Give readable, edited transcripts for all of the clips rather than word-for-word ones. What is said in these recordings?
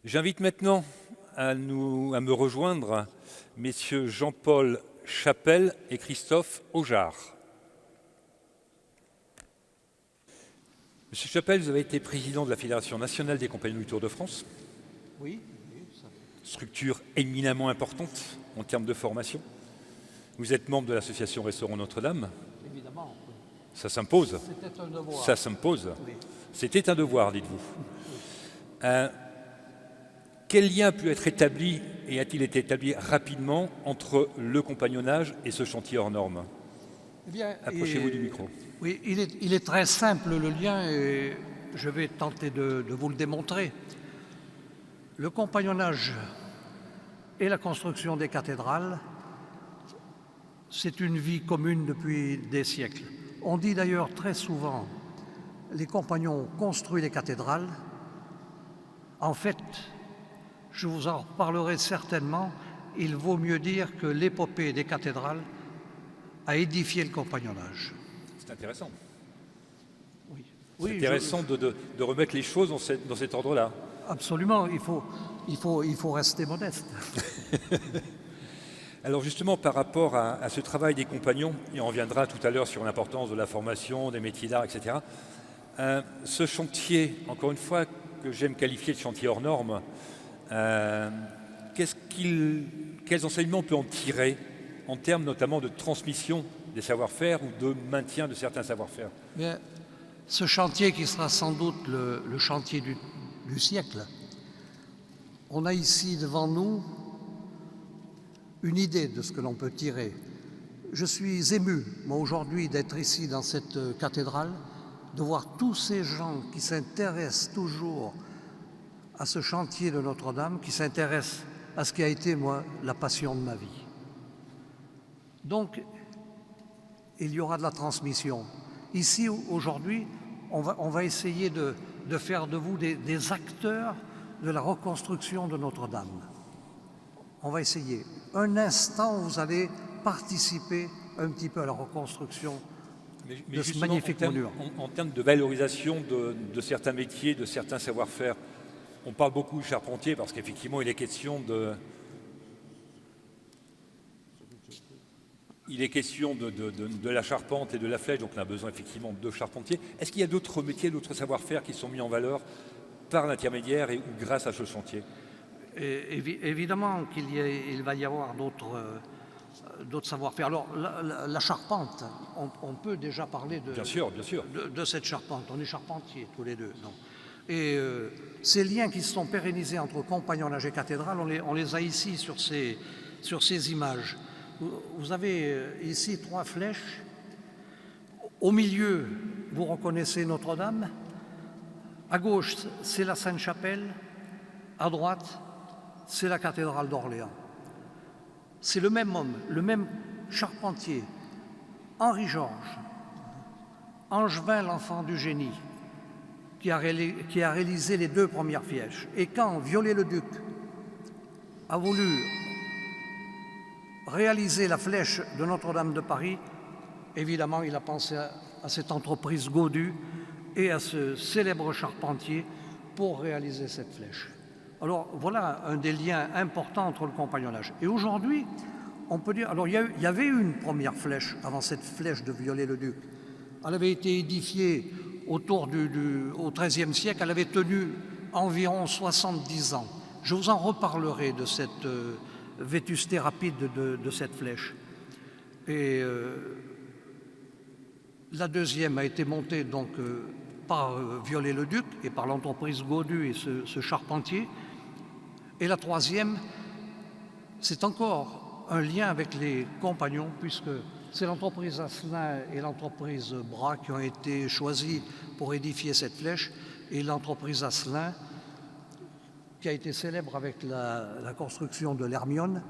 J'invite maintenant à me rejoindre messieurs Jean-Paul Chapelle et Christophe Aujard. Monsieur Chapelle, vous avez été président de la Fédération nationale des compagnons du Tour de France. Oui. Structure éminemment importante en termes de formation. Vous êtes membre de l'association Restaurant Notre-Dame. Évidemment. Ça s'impose. C'était un devoir. Ça s'impose. Oui. C'était un devoir, dites-vous. Quel lien a pu être établi et a-t-il été établi rapidement entre le compagnonnage et ce chantier hors norme? Eh bien, Approchez-vous du micro. Oui, il est très simple le lien et je vais tenter de vous le démontrer. Le compagnonnage et la construction des cathédrales, c'est une vie commune depuis des siècles. On dit d'ailleurs très souvent, les compagnons ont construit les cathédrales. En fait, je vous en reparlerai certainement, il vaut mieux dire que l'épopée des cathédrales a édifié le compagnonnage. C'est intéressant. Oui. C'est intéressant de remettre les choses dans cet ordre-là. Absolument, il faut rester modeste. Alors justement, par rapport à ce travail des compagnons, et on reviendra tout à l'heure sur l'importance de la formation, des métiers d'art, etc. Ce chantier, encore une fois, que j'aime qualifier de chantier hors norme, quels enseignements on peut en tirer en termes notamment de transmission des savoir-faire ou de maintien de certains savoir-faire? Bien, ce chantier qui sera sans doute le chantier du siècle, on a ici devant nous une idée de ce que l'on peut tirer. Je suis ému, moi aujourd'hui, d'être ici dans cette cathédrale, de voir tous ces gens qui s'intéressent toujours à ce chantier de Notre-Dame, qui s'intéressent à ce qui a été, moi, la passion de ma vie. Donc, il y aura de la transmission. Ici, aujourd'hui, on va essayer de faire de vous des acteurs de la reconstruction de Notre-Dame. On va essayer. Un instant, vous allez participer un petit peu à la reconstruction de ce magnifique monument. En termes de valorisation de certains métiers, de certains savoir-faire, on parle beaucoup du charpentier parce qu'effectivement, il est question de la charpente et de la flèche, donc on a besoin effectivement de charpentiers. Est-ce qu'il y a d'autres métiers, d'autres savoir-faire qui sont mis en valeur par l'intermédiaire ou grâce à ce chantier? Évidemment qu'il va y avoir d'autres savoir-faire. Alors, la charpente, on peut déjà parler bien sûr. de cette charpente. On est charpentiers tous les deux. Non. Et ces liens qui se sont pérennisés entre compagnonnage et cathédrale, on les a ici sur ces images. Vous avez ici 3 flèches. Au milieu, vous reconnaissez Notre-Dame. À gauche, c'est la Sainte-Chapelle. À droite, c'est la cathédrale d'Orléans. C'est le même homme, le même charpentier, Henri-Georges, Angevin l'enfant du génie, qui a réalisé les 2 premières flèches. Et quand Viollet-le-Duc a voulu réaliser la flèche de Notre-Dame de Paris, évidemment, il a pensé à cette entreprise Gaudu et à ce célèbre charpentier pour réaliser cette flèche. Alors voilà un des liens importants entre le compagnonnage. Et aujourd'hui, on peut dire... Alors il y avait une première flèche avant cette flèche de Viollet-le-Duc. Elle avait été édifiée au XIIIe siècle. Elle avait tenu environ 70 ans. Je vous en reparlerai de cette vétusté rapide de cette flèche. Et la deuxième a été montée donc par Viollet-le-Duc et par l'entreprise Gaudu et ce charpentier. Et la troisième, c'est encore un lien avec les compagnons, puisque c'est l'entreprise Asselin et l'entreprise Bras qui ont été choisis pour édifier cette flèche, et l'entreprise Asselin, qui a été célèbre avec la construction de l'Hermione,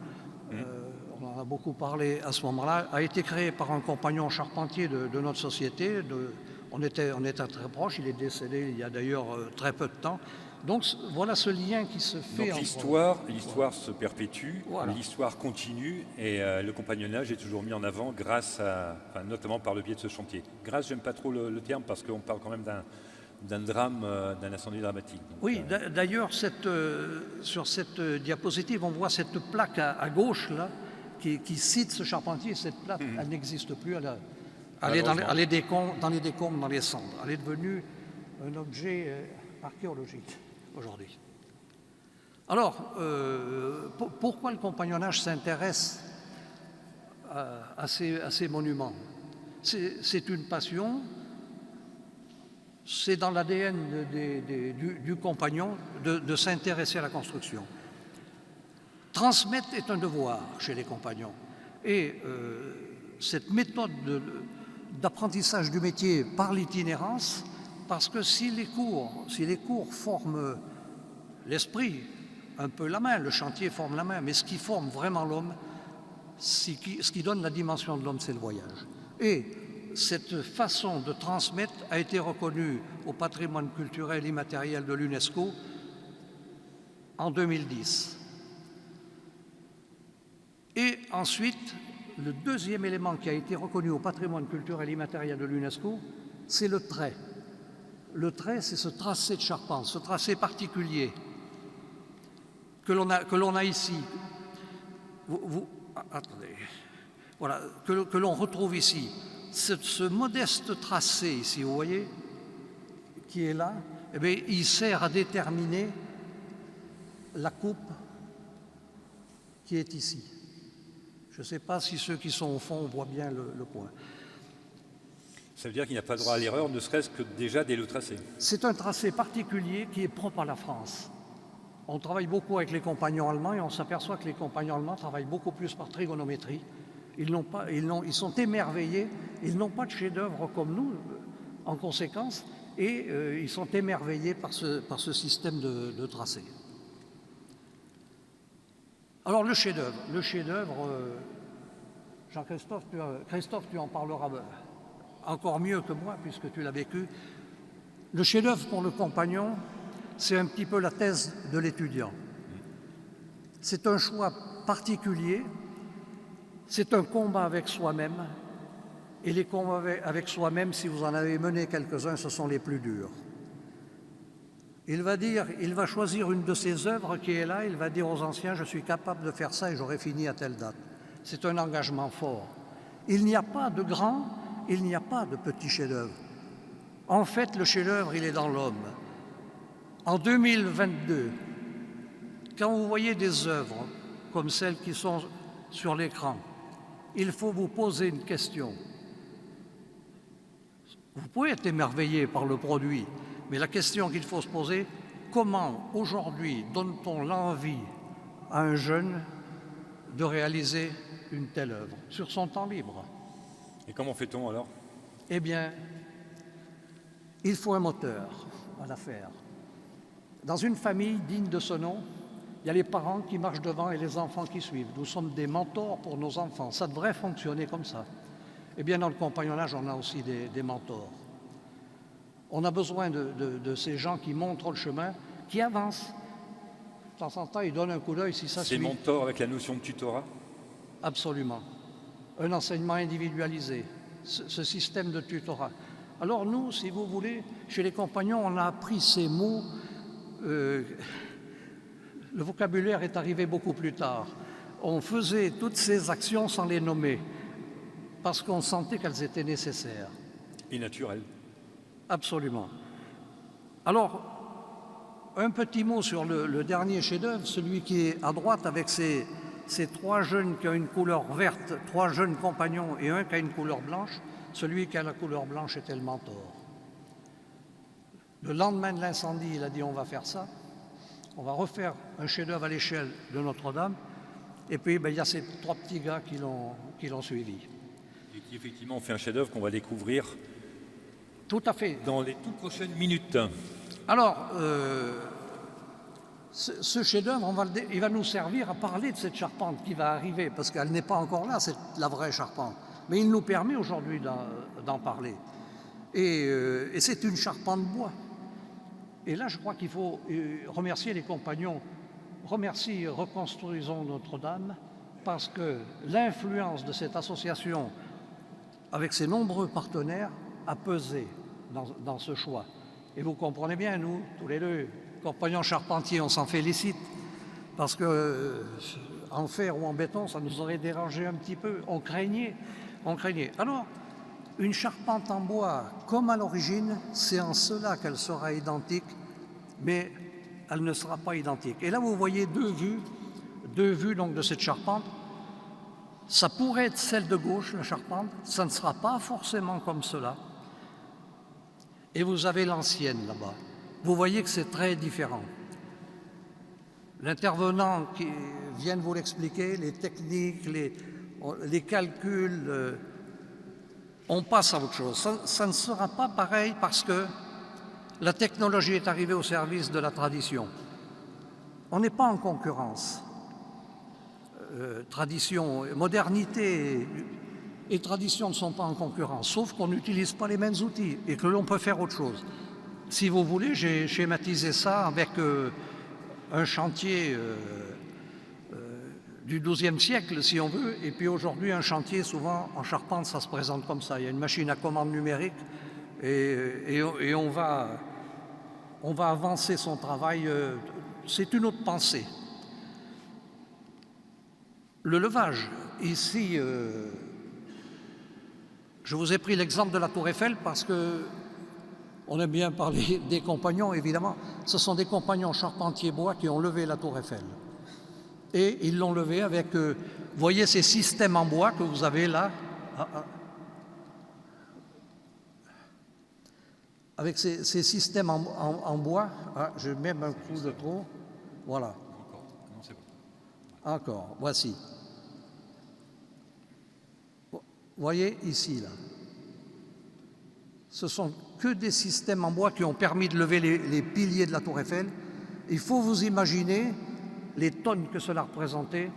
on en a beaucoup parlé à ce moment-là, a été créée par un compagnon charpentier de notre société. On était très proches, il est décédé il y a d'ailleurs très peu de temps. Donc voilà ce lien qui se fait. Donc l'histoire se perpétue, voilà. L'histoire continue et le compagnonnage est toujours mis en avant grâce notamment par le biais de ce chantier. Grâce, j'aime pas trop le terme parce qu'on parle quand même d'un drame, d'un incendie dramatique. Donc, Oui, d'ailleurs, sur cette diapositive, on voit cette plaque à gauche, là, qui cite ce charpentier. Cette plaque, elle n'existe plus. Elle est dans les décombres, dans les cendres. Elle est devenue un objet archéologique aujourd'hui. Alors, pourquoi le compagnonnage s'intéresse à ces monuments? C'est une passion. C'est dans l'ADN du compagnon de s'intéresser à la construction. Transmettre est un devoir chez les compagnons. Et cette méthode d'apprentissage du métier par l'itinérance, parce que si les cours forment l'esprit, un peu la main, le chantier forme la main, mais ce qui forme vraiment l'homme, ce qui donne la dimension de l'homme, c'est le voyage. Et cette façon de transmettre a été reconnue au patrimoine culturel immatériel de l'UNESCO en 2010. Et ensuite, le deuxième élément qui a été reconnu au patrimoine culturel immatériel de l'UNESCO, c'est le trait. Le trait, c'est ce tracé de charpente, ce tracé particulier que l'on a ici. Attendez. Voilà, que l'on retrouve ici. Ce modeste tracé ici, vous voyez, qui est là, eh bien, il sert à déterminer la coupe qui est ici. Je ne sais pas si ceux qui sont au fond voient bien le point. ça veut dire qu'il n'y a pas droit à l'erreur, ne serait-ce que déjà dès le tracé. C'est un tracé particulier qui est propre à la France. On travaille beaucoup avec les compagnons allemands et on s'aperçoit que les compagnons allemands travaillent beaucoup plus par trigonométrie. Ils sont émerveillés, ils n'ont pas de chef-d'œuvre comme nous, en conséquence, et ils sont émerveillés par ce système de tracé. Alors le chef-d'œuvre, Jean-Christophe, Christophe, tu en parleras encore mieux que moi puisque tu l'as vécu. Le chef-d'œuvre pour le compagnon, c'est un petit peu la thèse de l'étudiant. C'est un choix particulier. C'est un combat avec soi-même, et les combats avec soi-même, si vous en avez mené quelques-uns, ce sont les plus durs. Il va choisir une de ses œuvres qui est là, il va dire aux anciens, je suis capable de faire ça et j'aurai fini à telle date. C'est un engagement fort. Il n'y a pas de grand, il n'y a pas de petit chef-d'œuvre. En fait, le chef-d'œuvre, il est dans l'homme. En 2022, quand vous voyez des œuvres comme celles qui sont sur l'écran, il faut vous poser une question. Vous pouvez être émerveillé par le produit, mais la question qu'il faut se poser, comment aujourd'hui donne-t-on l'envie à un jeune de réaliser une telle œuvre sur son temps libre? Et comment fait-on alors? Eh bien, il faut un moteur à l'affaire. Dans une famille digne de ce nom, il y a les parents qui marchent devant et les enfants qui suivent. Nous sommes des mentors pour nos enfants. Ça devrait fonctionner comme ça. Eh bien, dans le compagnonnage, on a aussi des mentors. On a besoin de ces gens qui montrent le chemin, qui avancent. De temps en temps, ils donnent un coup d'œil si ça suit. Ces mentors avec la notion de tutorat? Absolument. Un enseignement individualisé, ce système de tutorat. Alors nous, si vous voulez, chez les compagnons, on a appris ces mots. Le vocabulaire est arrivé beaucoup plus tard. On faisait toutes ces actions sans les nommer, parce qu'on sentait qu'elles étaient nécessaires. Et naturelles. Absolument. Alors, un petit mot sur le dernier chef-d'œuvre, celui qui est à droite avec ces trois jeunes qui ont une couleur verte, trois jeunes compagnons et un qui a une couleur blanche. Celui qui a la couleur blanche était le mentor. Le lendemain de l'incendie, il a dit on va faire ça. On va refaire un chef-d'œuvre à l'échelle de Notre-Dame. Et puis, il y a ces trois petits gars qui l'ont suivi. Et qui, effectivement, ont fait un chef-d'œuvre qu'on va découvrir tout à fait dans les toutes prochaines minutes. Alors, ce chef-d'œuvre, il va nous servir à parler de cette charpente qui va arriver, parce qu'elle n'est pas encore là, c'est la vraie charpente. Mais il nous permet aujourd'hui d'en parler. Et c'est une charpente bois. Et là, je crois qu'il faut remercier les compagnons. Reconstruisons Notre-Dame, parce que l'influence de cette association, avec ses nombreux partenaires, a pesé dans ce choix. Et vous comprenez bien, nous, tous les deux, compagnons charpentiers, on s'en félicite, parce que en fer ou en béton, ça nous aurait dérangé un petit peu. On craignait. Alors, une charpente en bois, comme à l'origine, c'est en cela qu'elle sera identique, mais elle ne sera pas identique. Et là, vous voyez deux vues donc, de cette charpente. Ça pourrait être celle de gauche, la charpente, ça ne sera pas forcément comme cela. Et vous avez l'ancienne là-bas. Vous voyez que c'est très différent. L'intervenant qui vient de vous l'expliquer, les techniques, les calculs, on passe à autre chose. Ça ne sera pas pareil parce que la technologie est arrivée au service de la tradition. On n'est pas en concurrence. Tradition, modernité et tradition ne sont pas en concurrence, sauf qu'on n'utilise pas les mêmes outils et que l'on peut faire autre chose. Si vous voulez, j'ai schématisé ça avec un chantier du XIIe siècle, si on veut, et puis aujourd'hui, un chantier, souvent en charpente, ça se présente comme ça. Il y a une machine à commande numérique et on va avancer son travail. C'est une autre pensée. Le levage, ici, je vous ai pris l'exemple de la Tour Eiffel parce que on aime bien parler des compagnons, évidemment. Ce sont des compagnons charpentiers bois qui ont levé la Tour Eiffel. Et ils l'ont levé avec, vous voyez ces systèmes en bois que vous avez là, avec ces systèmes en bois, je mets un coup de trop, voilà. Encore, voici. Vous voyez ici, là. Ce sont que des systèmes en bois qui ont permis de lever les piliers de la Tour Eiffel. Il faut vous imaginer les tonnes que cela représentait.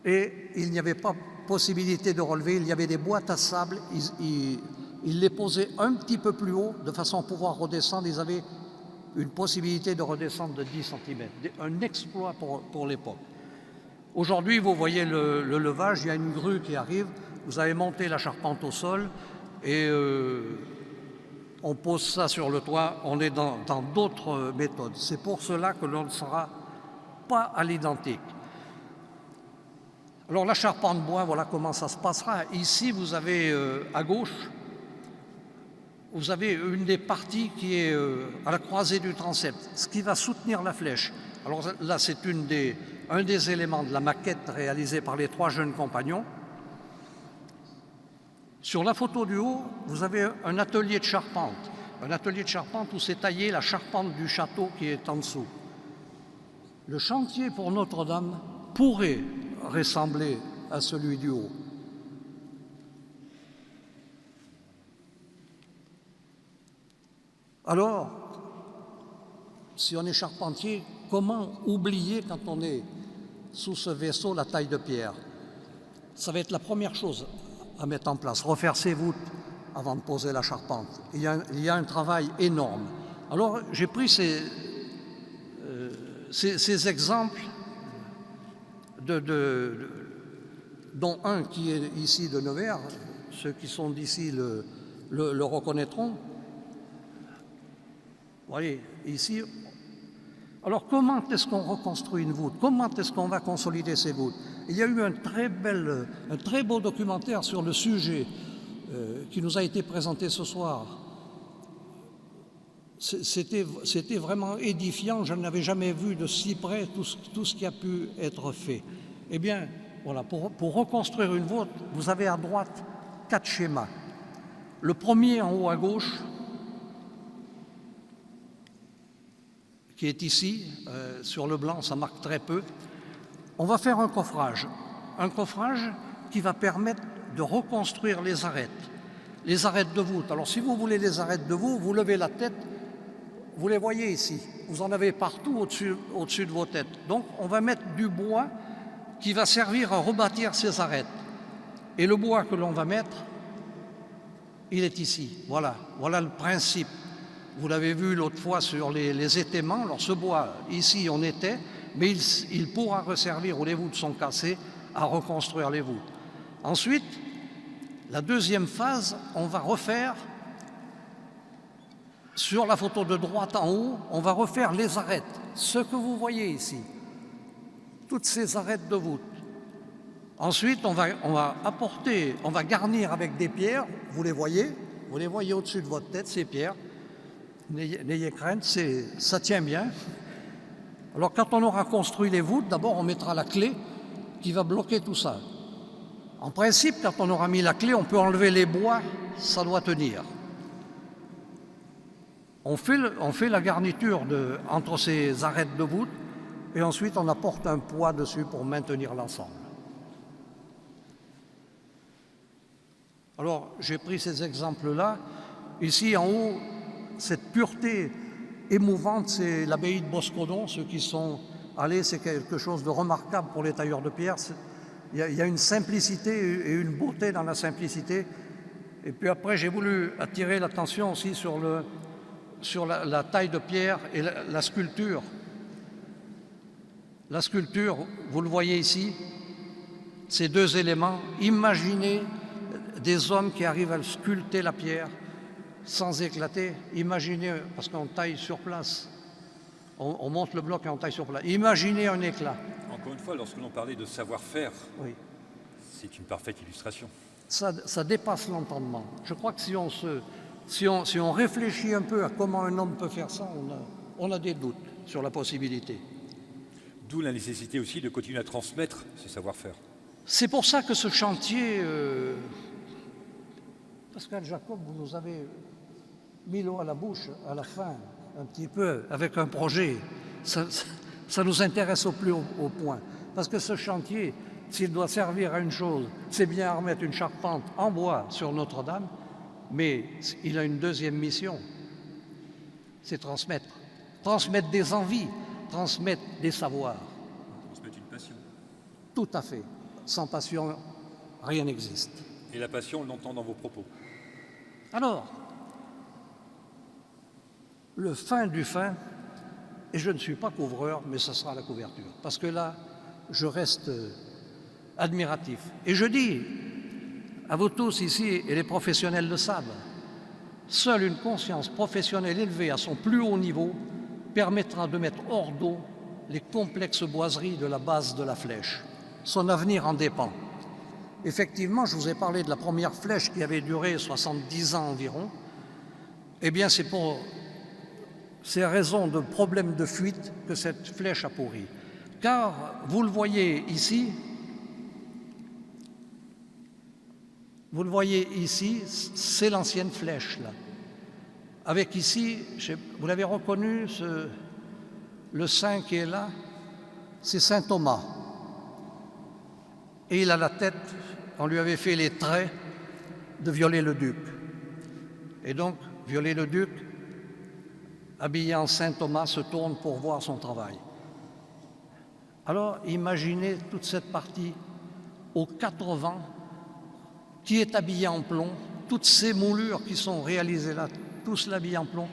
Et il n'y avait pas possibilité de relever. Il y avait des boîtes à sable. Ils les posaient un petit peu plus haut de façon à pouvoir redescendre. Ils avaient une possibilité de redescendre de 10 cm. Un exploit pour l'époque. Aujourd'hui, vous voyez le levage. Il y a une grue qui arrive. Vous avez monté la charpente au sol et on pose ça sur le toit. On est dans d'autres méthodes. C'est pour cela que l'on ne sera pas à l'identique. Alors la charpente bois, voilà comment ça se passera. Ici, vous avez à gauche, vous avez une des parties qui est à la croisée du transept, ce qui va soutenir la flèche. Alors là, c'est un des éléments de la maquette réalisée par les 3 jeunes compagnons. Sur la photo du haut, vous avez un atelier de charpente où s'est taillée la charpente du château qui est en dessous. Le chantier pour Notre-Dame pourrait ressembler à celui du haut. Alors, si on est charpentier, comment oublier quand on est sous ce vaisseau la taille de pierre? Ça va être la première chose à mettre en place, refaire ses voûtes avant de poser la charpente. Il y a un travail énorme. Alors, j'ai pris ces exemples, dont un qui est ici de Nevers. Ceux qui sont d'ici le reconnaîtront. Vous voyez, ici. Alors, comment est-ce qu'on reconstruit une voûte? Comment est-ce qu'on va consolider ces voûtes? Il y a eu un très beau documentaire sur le sujet qui nous a été présenté ce soir. C'était vraiment édifiant. Je n'avais jamais vu de si près tout ce qui a pu être fait. Eh bien, voilà, pour reconstruire une voûte, vous avez à droite 4 schémas. Le premier en haut à gauche, qui est ici, sur le blanc, ça marque très peu. On va faire un coffrage qui va permettre de reconstruire les arêtes de voûte. Alors si vous voulez les arêtes de voûte, vous levez la tête, vous les voyez ici, vous en avez partout au-dessus de vos têtes. Donc on va mettre du bois qui va servir à rebâtir ces arêtes. Et le bois que l'on va mettre, il est ici. Voilà le principe. Vous l'avez vu l'autre fois sur les étaiements. Alors ce bois, ici on était, mais il pourra resservir, où les voûtes sont cassées, à reconstruire les voûtes. Ensuite, la deuxième phase, on va refaire Sur la photo de droite en haut, on va refaire les arêtes, ce que vous voyez ici, toutes ces arêtes de voûte. Ensuite, on va garnir avec des pierres, vous les voyez au-dessus de votre tête, ces pierres. N'ayez crainte, ça tient bien. Alors quand on aura construit les voûtes, d'abord on mettra la clé qui va bloquer tout ça. En principe, quand on aura mis la clé, on peut enlever les bois, ça doit tenir. On fait la garniture entre ces arêtes de voûte et ensuite on apporte un poids dessus pour maintenir l'ensemble. Alors j'ai pris ces exemples-là. Ici en haut, cette pureté émouvante, c'est l'abbaye de Boscodon. Ceux qui sont allés, c'est quelque chose de remarquable pour les tailleurs de pierre. Il y a une simplicité et une beauté dans la simplicité. Et puis après, j'ai voulu attirer l'attention aussi sur la taille de pierre et la sculpture. La sculpture, vous le voyez ici, ces deux éléments. Imaginez des hommes qui arrivent à sculpter la pierre sans éclater. Imaginez, parce qu'on taille sur place, on monte le bloc et on taille sur place. Imaginez un éclat. Encore une fois, lorsque l'on parlait de savoir-faire, oui, c'est une parfaite illustration. Ça dépasse l'entendement. Je crois que si on réfléchit un peu à comment un homme peut faire ça, on a des doutes sur la possibilité. D'où la nécessité aussi de continuer à transmettre ce savoir-faire. C'est pour ça que ce chantier, Pascal Jacob, vous nous avez mis l'eau à la bouche à la fin, un petit peu, avec un projet. Ça nous intéresse au plus haut point. Parce que ce chantier, s'il doit servir à une chose, c'est bien à remettre une charpente en bois sur Notre-Dame, mais il a une deuxième mission, c'est transmettre. Transmettre des envies, transmettre des savoirs. Transmettre une passion. Tout à fait. Sans passion, rien n'existe. Et la passion, on l'entend dans vos propos. Alors, le fin du fin, et je ne suis pas couvreur, mais ce sera la couverture. Parce que là, je reste admiratif. Et je dis à vous tous ici, et les professionnels le savent, seule une conscience professionnelle élevée à son plus haut niveau permettra de mettre hors d'eau les complexes boiseries de la base de la flèche. Son avenir en dépend. Effectivement, je vous ai parlé de la première flèche qui avait duré 70 ans environ. Eh bien, c'est pour ces raisons de problèmes de fuite que cette flèche a pourri. Car, vous le voyez ici, c'est l'ancienne flèche, là. Avec ici, vous l'avez reconnu, le saint qui est là, c'est saint Thomas. Et il a la tête, on lui avait fait les traits de Viollet-le-Duc. Et donc, Viollet-le-Duc, habillé en saint Thomas, se tourne pour voir son travail. Alors, imaginez toute cette partie aux 4 vents, qui est habillée en plomb, toutes ces moulures qui sont réalisées là, tout cela habillé en plomb.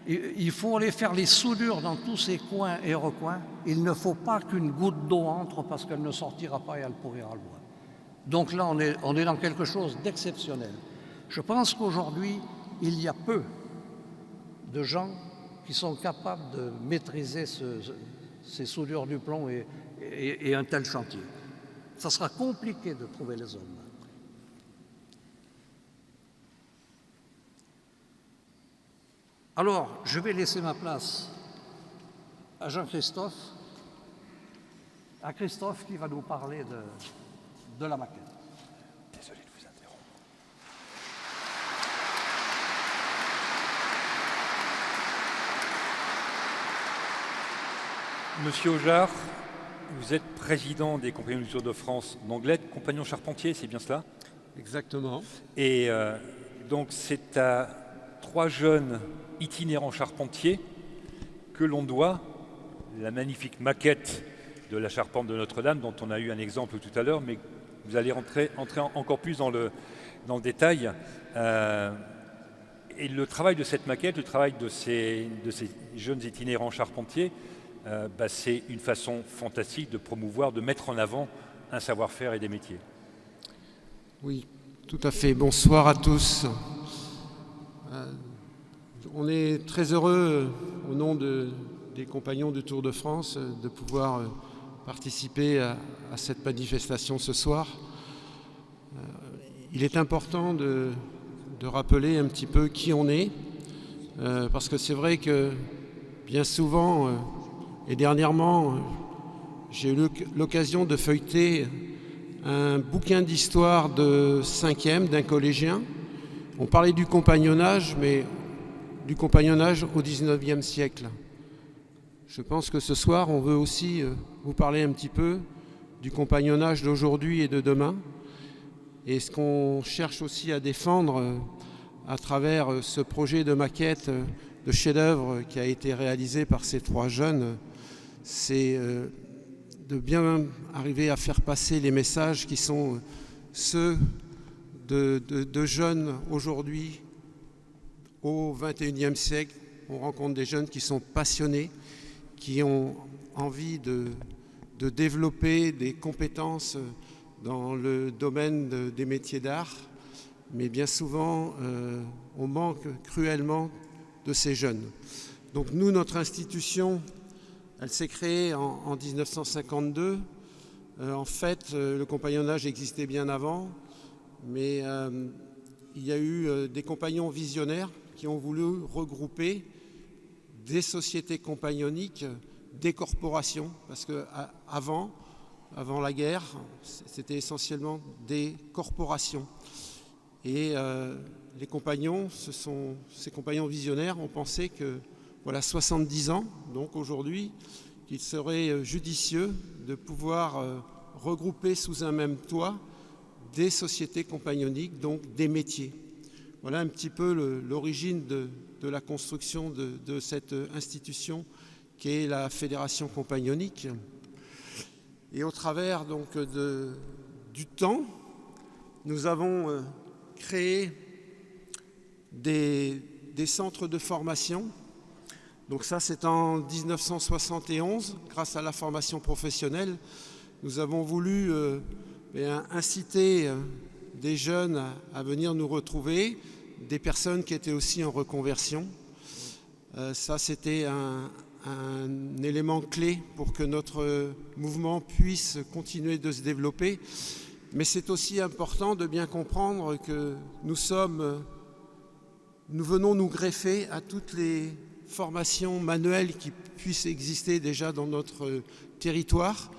Il faut aller faire les soudures dans tous ces coins et recoins. Il ne faut pas qu'une goutte d'eau entre parce qu'elle ne sortira pas et elle pourrira le bois. Donc là, on est dans quelque chose d'exceptionnel. Je pense qu'aujourd'hui, il y a peu de gens qui sont capables de maîtriser ces soudures du plomb et un tel chantier. Ça sera compliqué de trouver les hommes. Alors, je vais laisser ma place à Jean-Christophe, à Christophe qui va nous parler de la maquette. Désolé de vous interrompre. Monsieur Ojard, vous êtes président des Compagnons du Tour de France d'Anglet, compagnon charpentier, c'est bien cela? Exactement. Et donc c'est à 3 jeunes itinérants charpentiers que l'on doit la magnifique maquette de la charpente de Notre-Dame, dont on a eu un exemple tout à l'heure, mais vous allez entrer encore plus dans le détail. Et le travail de cette maquette, le travail de ces jeunes itinérants charpentiers, c'est une façon fantastique de promouvoir, de mettre en avant un savoir-faire et des métiers. Oui, tout à fait. Bonsoir à tous. On est très heureux, au nom des compagnons du Tour de France, de pouvoir participer à cette manifestation ce soir. Il est important de rappeler un petit peu qui on est, parce que c'est vrai que bien souvent, et dernièrement, j'ai eu l'occasion de feuilleter un bouquin d'histoire de 5e d'un collégien. On parlait du compagnonnage, mais du compagnonnage au XIXe siècle. Je pense que ce soir, on veut aussi vous parler un petit peu du compagnonnage d'aujourd'hui et de demain, et ce qu'on cherche aussi à défendre à travers ce projet de maquette de chef-d'œuvre qui a été réalisé par ces 3 jeunes, c'est de bien arriver à faire passer les messages qui sont ceux de jeunes aujourd'hui au XXIe siècle. On rencontre des jeunes qui sont passionnés, qui ont envie de développer des compétences dans le domaine des métiers d'art, mais bien souvent on manque cruellement de ces jeunes. Donc nous, notre institution, elle s'est créée en 1952. En fait, le compagnonnage existait bien avant, mais il y a eu des compagnons visionnaires qui ont voulu regrouper des sociétés compagnonniques, des corporations, parce qu'avant la guerre, c'était essentiellement des corporations. Et les compagnons, ces compagnons visionnaires ont pensé que, voilà, 70 ans, donc aujourd'hui, qu'il serait judicieux de pouvoir regrouper sous un même toit des sociétés compagnoniques, donc des métiers. Voilà un petit peu l'origine de la construction de cette institution qui est la Fédération compagnonique. Et au travers donc du temps, nous avons créé des centres de formation. Donc ça, c'est en 1971, grâce à la formation professionnelle. Nous avons voulu inciter des jeunes à venir nous retrouver, des personnes qui étaient aussi en reconversion. Ça, c'était un élément clé pour que notre mouvement puisse continuer de se développer. Mais c'est aussi important de bien comprendre que nous venons nous greffer à toutes les formations manuelles qui puissent exister déjà dans notre territoire,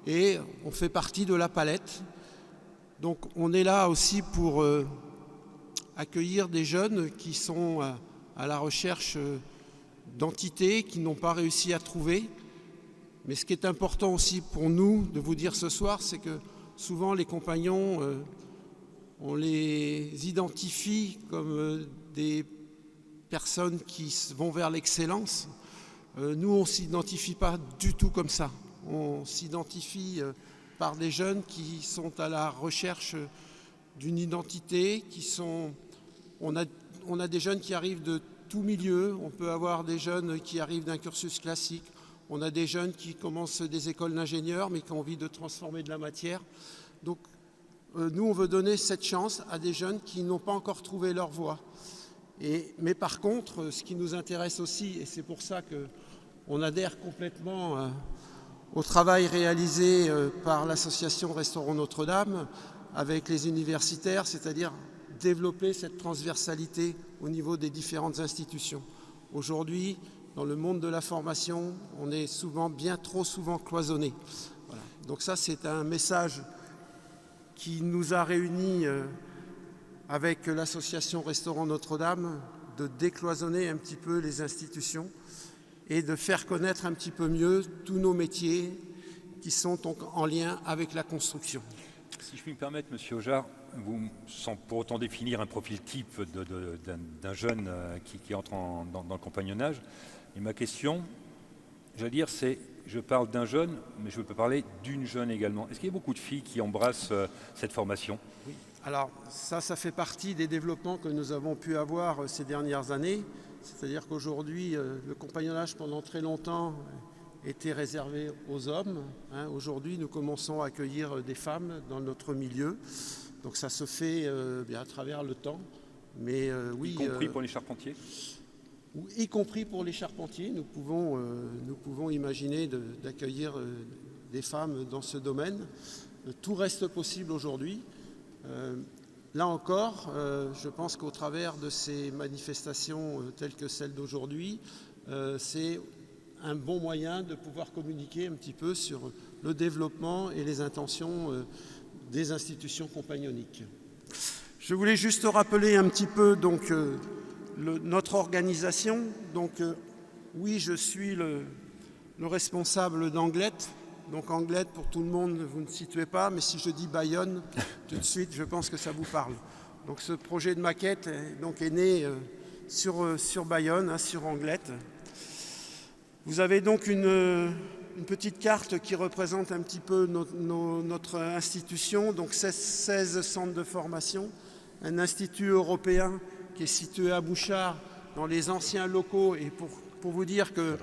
et on fait partie de la palette. Donc on est là aussi pour accueillir des jeunes qui sont à la recherche d'entités qu'ils n'ont pas réussi à trouver. Mais ce qui est important aussi pour nous de vous dire ce soir, c'est que souvent les compagnons, on les identifie comme des personnes qui vont vers l'excellence. Nous, on ne s'identifie pas du tout comme ça. On s'identifie par des jeunes qui sont à la recherche d'une identité, on a des jeunes qui arrivent de tout milieu. On peut avoir des jeunes qui arrivent d'un cursus classique. On a des jeunes qui commencent des écoles d'ingénieurs mais qui ont envie de transformer de la matière. Donc nous, on veut donner cette chance à des jeunes qui n'ont pas encore trouvé leur voie. Mais par contre, ce qui nous intéresse aussi, et c'est pour ça qu'on adhère complètement au travail réalisé par l'association Restaurant Notre-Dame avec les universitaires, c'est-à-dire développer cette transversalité au niveau des différentes institutions. Aujourd'hui, dans le monde de la formation, on est bien trop souvent cloisonné. Voilà. Donc ça, c'est un message qui nous a réunis avec l'association Restaurant Notre-Dame, de décloisonner un petit peu les institutions et de faire connaître un petit peu mieux tous nos métiers qui sont donc en lien avec la construction. Si je puis me permettre, Monsieur Ojard, sans pour autant définir un profil type d'un jeune qui entre dans le compagnonnage, et ma question, j'allais dire, c'est, je parle d'un jeune, mais je peux parler d'une jeune également. Est-ce qu'il y a beaucoup de filles qui embrassent cette formation? Oui. Alors ça fait partie des développements que nous avons pu avoir ces dernières années. C'est-à-dire qu'aujourd'hui, le compagnonnage pendant très longtemps était réservé aux hommes. Aujourd'hui, nous commençons à accueillir des femmes dans notre milieu. Donc ça se fait à travers le temps. Mais oui, y compris pour les charpentiers? y compris pour les charpentiers. Nous pouvons imaginer d'accueillir des femmes dans ce domaine. Tout reste possible aujourd'hui. Là encore, je pense qu'au travers de ces manifestations telles que celle d'aujourd'hui, c'est un bon moyen de pouvoir communiquer un petit peu sur le développement et les intentions des institutions compagnonniques. Je voulais juste rappeler un petit peu donc, notre organisation. Donc, oui, je suis le responsable d'Anglette. Donc Anglette, pour tout le monde, vous ne situez pas, mais si je dis Bayonne, tout de suite, je pense que ça vous parle. Donc ce projet de maquette est né sur Bayonne, hein, sur Anglette. Vous avez donc une petite carte qui représente un petit peu notre institution, donc 16 centres de formation, un institut européen qui est situé à Bouchard, dans les anciens locaux, et pour vous dire que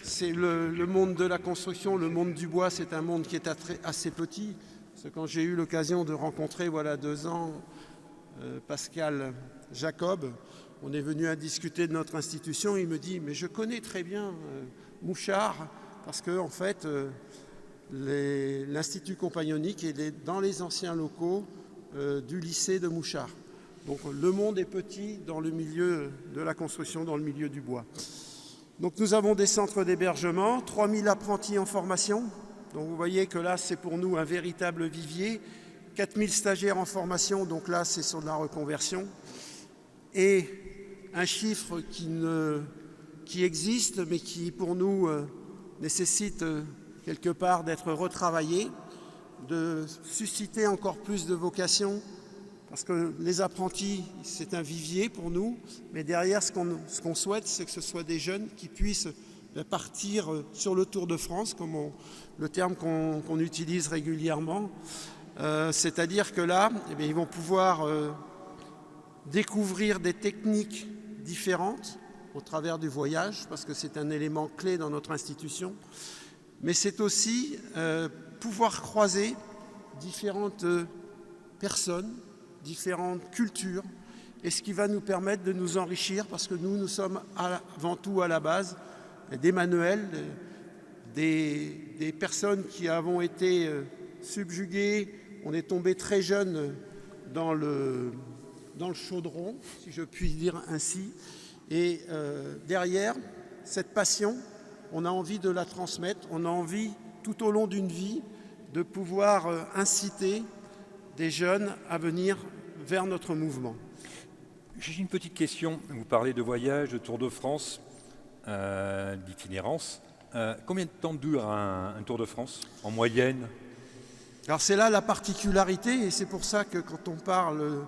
c'est le monde de la construction, le monde du bois, c'est un monde qui est assez petit. Parce que quand j'ai eu l'occasion de rencontrer, voilà 2 ans, Pascal Jacob, on est venu à discuter de notre institution, il me dit « mais je connais très bien Mouchard » parce que en fait, l'Institut compagnonique est dans les anciens locaux du lycée de Mouchard. Donc le monde est petit dans le milieu de la construction, dans le milieu du bois. Donc nous avons des centres d'hébergement, 3000 apprentis en formation. Donc vous voyez que là, c'est pour nous un véritable vivier. 4000 stagiaires en formation, donc là, c'est sur de la reconversion. Et un chiffre qui existe, mais qui pour nous nécessite quelque part d'être retravaillé, de susciter encore plus de vocations. Parce que les apprentis, c'est un vivier pour nous, mais derrière, ce qu'on souhaite, c'est que ce soit des jeunes qui puissent partir sur le Tour de France, comme le terme qu'on utilise régulièrement. C'est-à-dire que là, eh bien, ils vont pouvoir découvrir des techniques différentes au travers du voyage, parce que c'est un élément clé dans notre institution. Mais c'est aussi pouvoir croiser différentes personnes, différentes cultures, et ce qui va nous permettre de nous enrichir, parce que nous sommes avant tout à la base des manuels, des personnes qui avons été subjuguées. On est tombé très jeune dans le chaudron, si je puis dire ainsi, et derrière cette passion, on a envie de la transmettre, on a envie tout au long d'une vie de pouvoir inciter des jeunes à venir vers notre mouvement. J'ai une petite question. Vous parlez de voyage, de Tour de France, d'itinérance. Combien de temps dure un Tour de France en moyenne? Alors c'est là la particularité, et c'est pour ça que quand on parle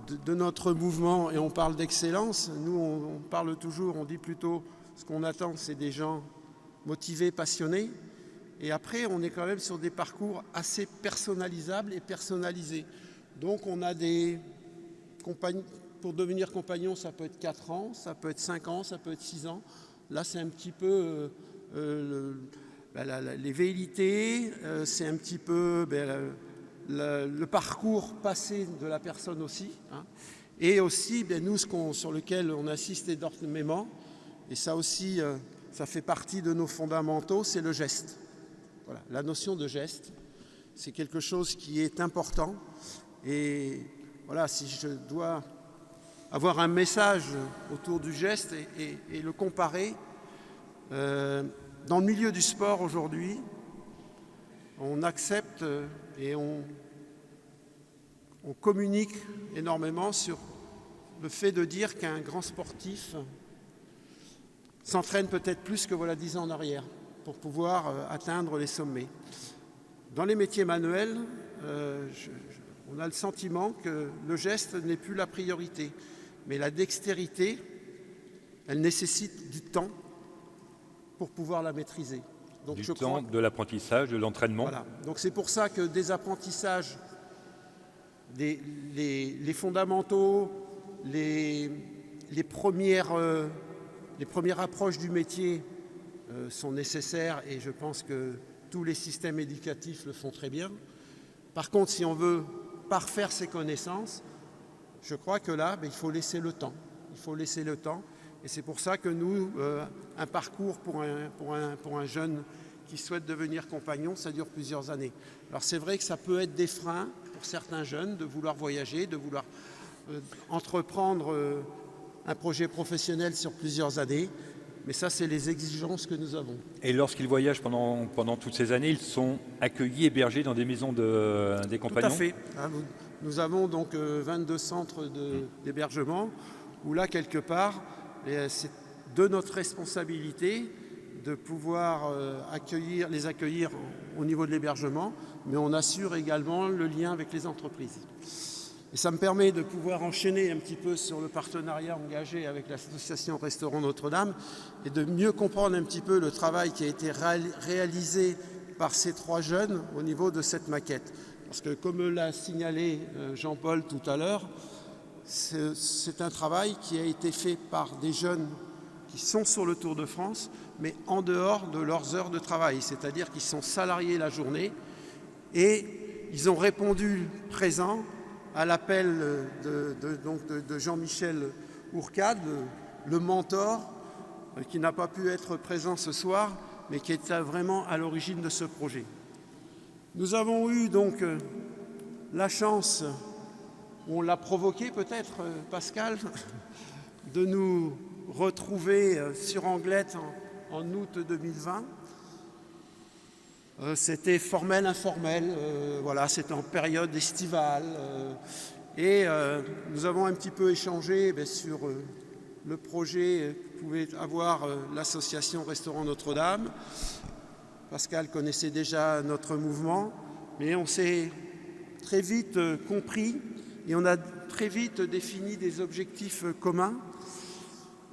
de notre mouvement et on parle d'excellence, nous on parle toujours, on dit plutôt ce qu'on attend, c'est des gens motivés, passionnés. Et après, on est quand même sur des parcours assez personnalisables et personnalisés. Donc on a des compagnies, pour devenir compagnon, ça peut être 4 ans, ça peut être 5 ans, ça peut être 6 ans. Là, c'est un petit peu les velléités, c'est un petit peu le parcours passé de la personne aussi. Hein. Et aussi, nous, sur lequel on assiste énormément, et ça aussi, ça fait partie de nos fondamentaux, c'est le geste. Voilà, la notion de geste, c'est quelque chose qui est important. Et voilà, si je dois avoir un message autour du geste et le comparer, dans le milieu du sport aujourd'hui, on accepte et on communique énormément sur le fait de dire qu'un grand sportif s'entraîne peut-être plus que voilà 10 ans en arrière pour pouvoir atteindre les sommets. Dans les métiers manuels, on a le sentiment que le geste n'est plus la priorité, mais la dextérité, elle nécessite du temps pour pouvoir la maîtriser. Donc du temps, de l'apprentissage, de l'entraînement. Voilà. Donc c'est pour ça que des apprentissages, les fondamentaux, les premières approches du métier sont nécessaires, et je pense que tous les systèmes éducatifs le font très bien. Par contre, si on veut parfaire ses connaissances, je crois que là, il faut laisser le temps. Il faut laisser le temps. Et c'est pour ça que nous, un parcours pour un jeune qui souhaite devenir compagnon, ça dure plusieurs années. Alors c'est vrai que ça peut être des freins pour certains jeunes de vouloir voyager, de vouloir entreprendre un projet professionnel sur plusieurs années. Mais ça, c'est les exigences que nous avons. Et lorsqu'ils voyagent pendant toutes ces années, ils sont accueillis, hébergés dans des maisons des compagnons? Tout à fait. Nous avons donc 22 centres d'hébergement où là, quelque part, c'est de notre responsabilité de pouvoir les accueillir au niveau de l'hébergement, mais on assure également le lien avec les entreprises. Et ça me permet de pouvoir enchaîner un petit peu sur le partenariat engagé avec l'association Restaurant Notre-Dame et de mieux comprendre un petit peu le travail qui a été réalisé par ces 3 jeunes au niveau de cette maquette. Parce que comme l'a signalé Jean-Paul tout à l'heure, c'est un travail qui a été fait par des jeunes qui sont sur le Tour de France, mais en dehors de leurs heures de travail, c'est-à-dire qu'ils sont salariés la journée et ils ont répondu présent à l'appel de Jean-Michel Hourcade, le mentor, qui n'a pas pu être présent ce soir, mais qui est vraiment à l'origine de ce projet. Nous avons eu donc la chance, on l'a provoqué peut-être, Pascal, de nous retrouver sur Anglette en août 2020. C'était formel, informel, voilà, c'était en période estivale. Et nous avons un petit peu échangé sur le projet que pouvait avoir l'association Restaurant Notre-Dame. Pascal connaissait déjà notre mouvement, mais on s'est très vite compris et on a très vite défini des objectifs communs.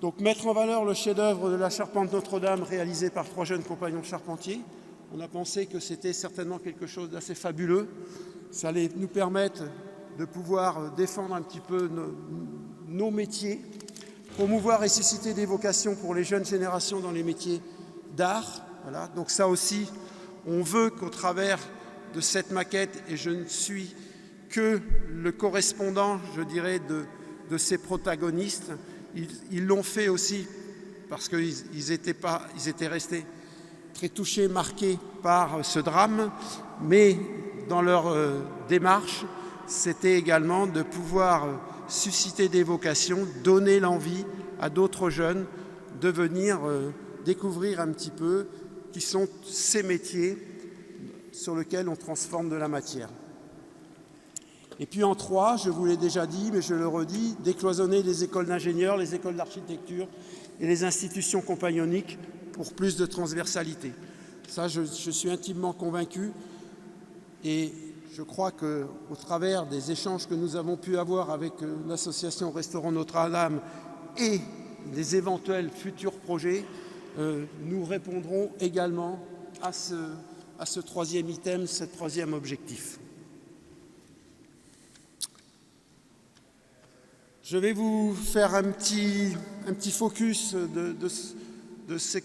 Donc mettre en valeur le chef-d'œuvre de la charpente Notre-Dame réalisé par 3 jeunes compagnons charpentiers. On a pensé que c'était certainement quelque chose d'assez fabuleux. Ça allait nous permettre de pouvoir défendre un petit peu nos métiers, promouvoir et susciter des vocations pour les jeunes générations dans les métiers d'art. Voilà. Donc ça aussi, on veut qu'au travers de cette maquette, et je ne suis que le correspondant, je dirais, de ces protagonistes, ils l'ont fait aussi parce qu'ils étaient restés très touchés, marqués par ce drame, mais dans leur démarche, c'était également de pouvoir susciter des vocations, donner l'envie à d'autres jeunes de venir découvrir un petit peu qui sont ces métiers sur lesquels on transforme de la matière. Et puis en 3, je vous l'ai déjà dit, mais je le redis, décloisonner les écoles d'ingénieurs, les écoles d'architecture et les institutions compagnonniques pour plus de transversalité. Ça, je suis intimement convaincu et je crois qu'au travers des échanges que nous avons pu avoir avec l'association Restaurant Notre-Dame et des éventuels futurs projets, nous répondrons également à ce 3e item, ce 3e objectif. Je vais vous faire un petit focus de ce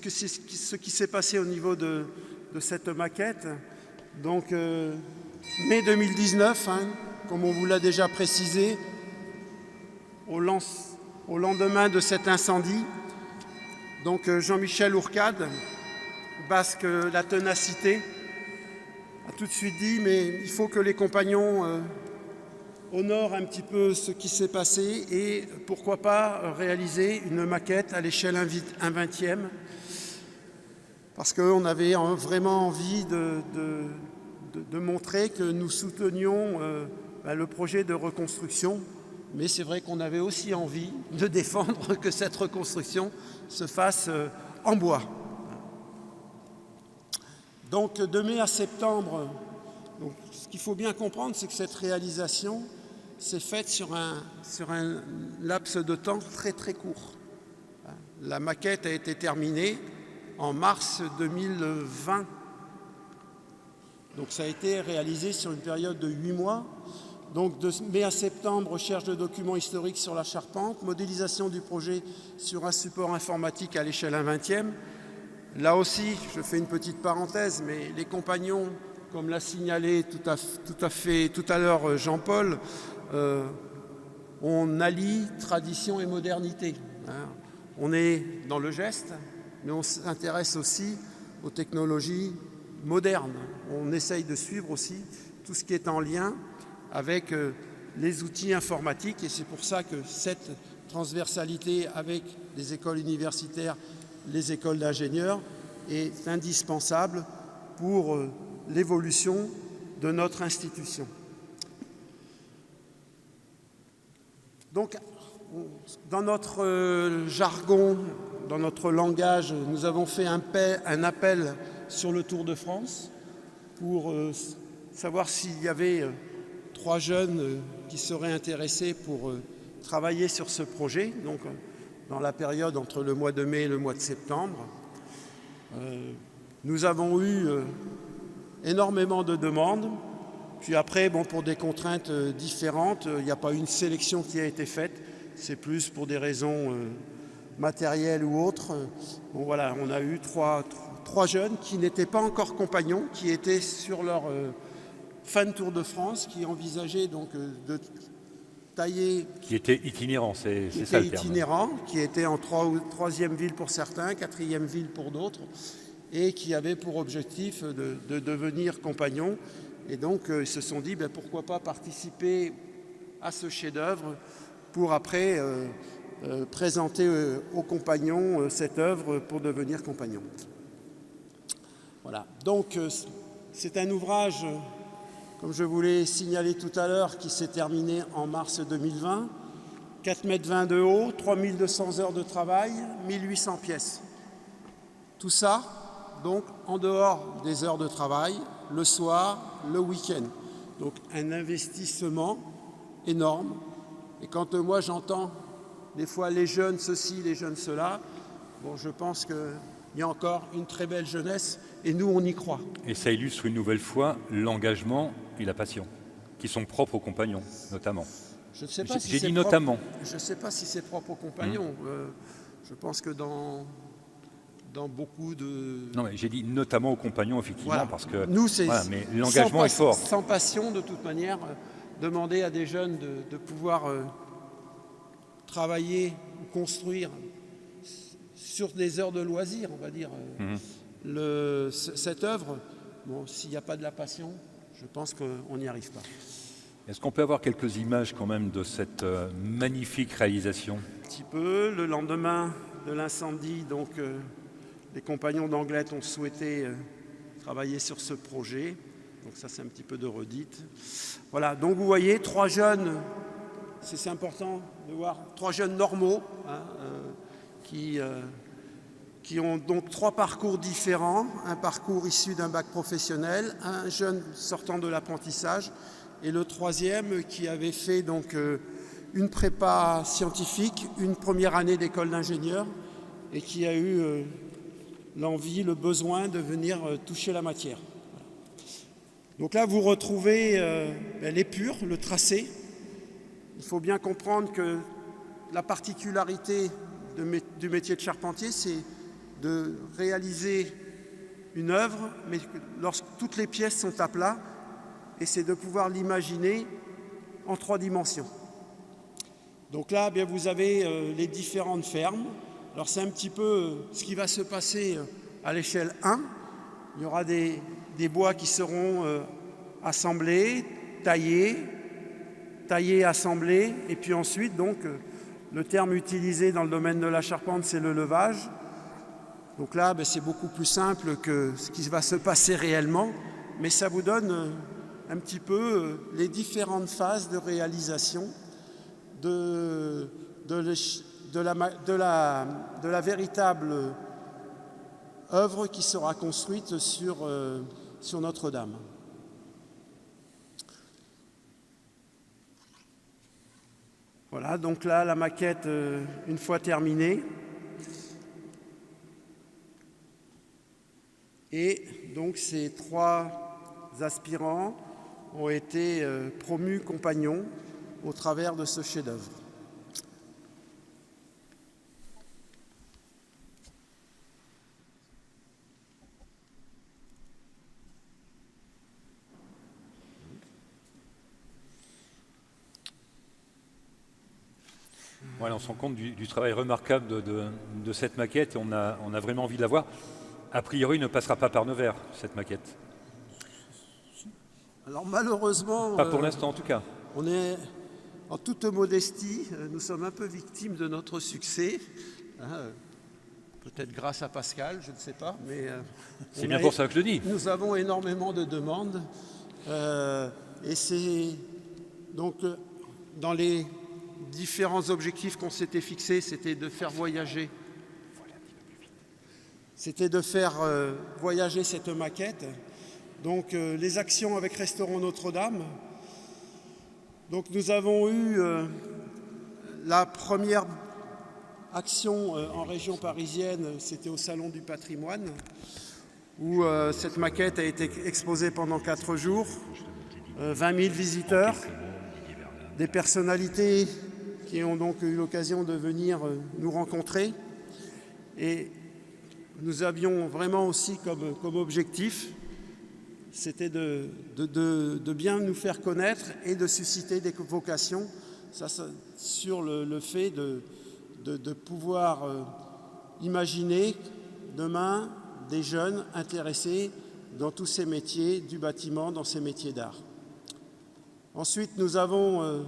qui s'est passé au niveau de cette maquette. Donc, mai 2019, comme on vous l'a déjà précisé, au lendemain de cet incendie, donc Jean-Michel Hourcade, Basque la ténacité, a tout de suite dit, mais il faut que les compagnons honorent un petit peu ce qui s'est passé et pourquoi pas réaliser une maquette à l'échelle 1/20e, parce qu'on avait vraiment envie de montrer que nous soutenions le projet de reconstruction, mais c'est vrai qu'on avait aussi envie de défendre que cette reconstruction se fasse en bois. Donc de mai à septembre, donc, ce qu'il faut bien comprendre, c'est que cette réalisation s'est faite sur un laps de temps très très court. La maquette a été terminée en mars 2020. Donc ça a été réalisé sur une période de 8 mois. Donc de mai à septembre, recherche de documents historiques sur la charpente, modélisation du projet sur un support informatique à l'échelle 1/20e. Là aussi, je fais une petite parenthèse, mais les compagnons, comme l'a signalé tout à l'heure Jean-Paul, on allie tradition et modernité. On est dans le geste, mais on s'intéresse aussi aux technologies modernes. On essaye de suivre aussi tout ce qui est en lien avec les outils informatiques, et c'est pour ça que cette transversalité avec les écoles universitaires, les écoles d'ingénieurs est indispensable pour l'évolution de notre institution. Donc, dans notre jargon, dans notre langage, nous avons fait un appel sur le Tour de France pour savoir s'il y avait 3 jeunes qui seraient intéressés pour travailler sur ce projet, donc dans la période entre le mois de mai et le mois de septembre. Nous avons eu énormément de demandes. Puis après, pour des contraintes différentes, il n'y a pas eu une sélection qui a été faite. C'est plus pour des raisons matérielles ou autres. Voilà, on a eu trois jeunes qui n'étaient pas encore compagnons, qui étaient sur leur fin de Tour de France, qui envisageaient donc de tailler... Qui étaient itinérants, c'est ça le terme. Itinérants, qui étaient en troisième ville pour certains, quatrième ville pour d'autres, et qui avaient pour objectif de devenir compagnons. Et donc, ils se sont dit, pourquoi pas participer à ce chef-d'œuvre pour après présenter aux compagnons cette œuvre pour devenir compagnons. Voilà. Donc, c'est un ouvrage, comme je vous l'ai signalé tout à l'heure, qui s'est terminé en mars 2020. 4,20 m de haut, 3200 heures de travail, 1800 pièces. Tout ça, donc, en dehors des heures de travail, le soir, le week-end. Donc un investissement énorme. Et quand moi j'entends des fois les jeunes ceci, les jeunes cela, je pense qu'il y a encore une très belle jeunesse et nous on y croit. Et ça illustre une nouvelle fois l'engagement et la passion qui sont propres aux compagnons, notamment. Je ne sais pas si j'ai c'est dit propre, notamment. Je ne sais pas si c'est propre aux compagnons. Je pense que dans beaucoup de... Non, mais j'ai dit notamment aux compagnons, effectivement, voilà. parce que nous, c'est mais l'engagement est fort. Sans passion, de toute manière, demander à des jeunes de pouvoir travailler ou construire sur des heures de loisirs, on va dire, cette œuvre, s'il n'y a pas de la passion, je pense qu'on n'y arrive pas. Est-ce qu'on peut avoir quelques images quand même de cette magnifique réalisation ? Un petit peu. Le lendemain de l'incendie, donc... les compagnons d'Anglet ont souhaité travailler sur ce projet. Donc ça, c'est un petit peu de redite. Voilà, donc vous voyez, 3 jeunes, c'est important de voir, 3 jeunes normaux, qui ont donc 3 parcours différents. Un parcours issu d'un bac professionnel, un jeune sortant de l'apprentissage, et le 3e qui avait fait donc une prépa scientifique, une première année d'école d'ingénieur, et qui a eu... l'envie, le besoin de venir toucher la matière. Donc là, vous retrouvez l'épure, le tracé. Il faut bien comprendre que la particularité du métier de charpentier, c'est de réaliser une œuvre, mais lorsque toutes les pièces sont à plat, et c'est de pouvoir l'imaginer en 3 dimensions. Donc là, vous avez les différentes fermes. Alors c'est un petit peu ce qui va se passer à l'échelle 1. Il y aura des bois qui seront assemblés, taillés, assemblés, et puis ensuite, donc, le terme utilisé dans le domaine de la charpente, c'est le levage. Donc là, c'est beaucoup plus simple que ce qui va se passer réellement, mais ça vous donne un petit peu les différentes phases de réalisation de la véritable œuvre qui sera construite sur Notre-Dame. Voilà, donc là, la maquette, une fois terminée. Et donc ces 3 aspirants ont été promus compagnons au travers de ce chef-d'œuvre. Voilà, on se rend compte du travail remarquable de cette maquette et on a vraiment envie de la voir. A priori, il ne passera pas par Nevers, cette maquette. Alors malheureusement, Pas pour l'instant en tout cas. on est en toute modestie, nous sommes un peu victimes de notre succès. Peut-être grâce à Pascal, je ne sais pas, mais C'est bien pour ça que je le dis. nous avons énormément de demandes et c'est donc dans les différents objectifs qu'on s'était fixés, c'était de faire voyager. C'était de faire voyager cette maquette. Donc les actions avec Restaurant Notre-Dame. Donc nous avons eu la première action en région parisienne, c'était au Salon du Patrimoine, où cette maquette a été exposée pendant 4 jours, 20 000 visiteurs, des personnalités qui ont donc eu l'occasion de venir nous rencontrer. Et nous avions vraiment aussi comme objectif, c'était de bien nous faire connaître et de susciter des vocations sur le fait de pouvoir imaginer demain des jeunes intéressés dans tous ces métiers du bâtiment, dans ces métiers d'art. Ensuite, nous avons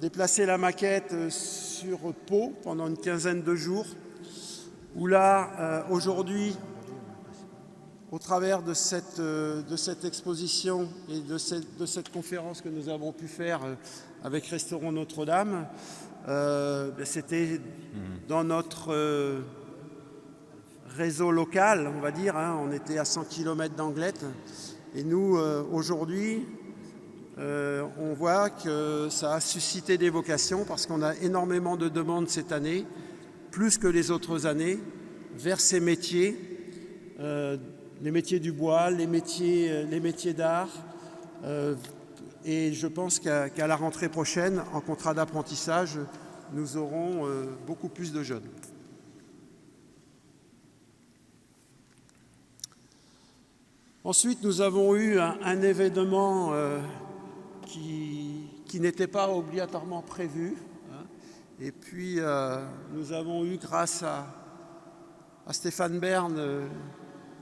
déplacé la maquette sur Pau pendant une quinzaine de jours, où là, aujourd'hui, au travers de cette exposition et de cette conférence que nous avons pu faire avec Restaurant Notre-Dame, c'était dans notre réseau local, on va dire, on était à 100 km d'Anglet, et nous, aujourd'hui, on voit que ça a suscité des vocations parce qu'on a énormément de demandes cette année, plus que les autres années, vers ces métiers, les métiers du bois, les métiers d'art. Et je pense qu'à la rentrée prochaine, en contrat d'apprentissage, nous aurons beaucoup plus de jeunes. Ensuite, nous avons eu un événement qui n'était pas obligatoirement prévu. Et puis, nous avons eu, grâce à Stéphane Bern,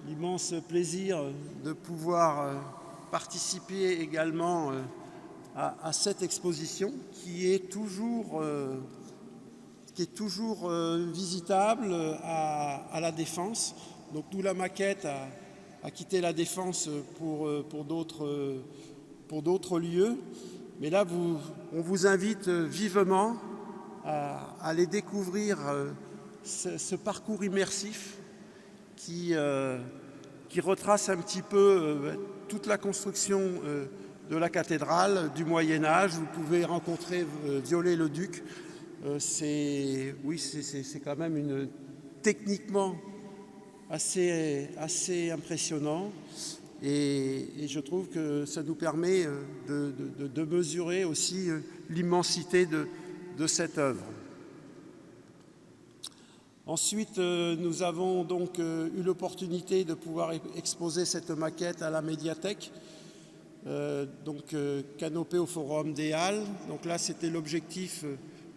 l'immense plaisir de pouvoir participer également à cette exposition qui est toujours visitable à la Défense. Donc, nous, la maquette a quitté la Défense pour d'autres lieux. Mais là, on vous invite vivement à aller découvrir ce parcours immersif qui retrace un petit peu toute la construction de la cathédrale du Moyen-Âge. Vous pouvez rencontrer Viollet-le-Duc. C'est quand même techniquement assez impressionnant. Et je trouve que ça nous permet de mesurer aussi l'immensité de cette œuvre. Ensuite, nous avons donc eu l'opportunité de pouvoir exposer cette maquette à la médiathèque, canopée au Forum des Halles. Donc là, c'était l'objectif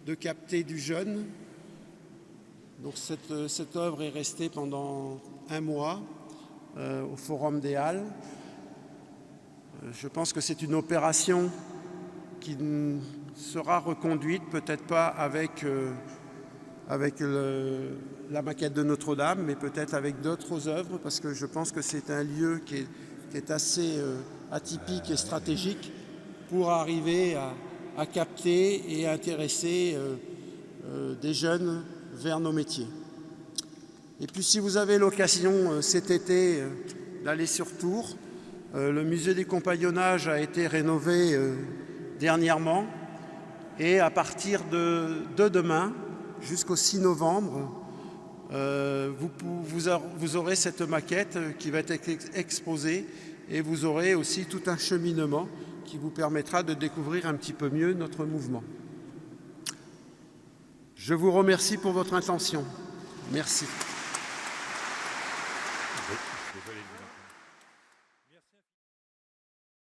de capter du jeune. Donc cette œuvre est restée pendant 1 mois au Forum des Halles. Je pense que c'est une opération qui sera reconduite, peut-être pas avec la maquette de Notre-Dame, mais peut-être avec d'autres œuvres, parce que je pense que c'est un lieu qui est assez atypique et stratégique pour arriver à capter et à intéresser des jeunes vers nos métiers. Et puis si vous avez l'occasion cet été d'aller sur Tours, le musée du compagnonnage a été rénové dernièrement, et à partir de demain, jusqu'au 6 novembre, vous aurez cette maquette qui va être exposée, et vous aurez aussi tout un cheminement qui vous permettra de découvrir un petit peu mieux notre mouvement. Je vous remercie pour votre attention. Merci.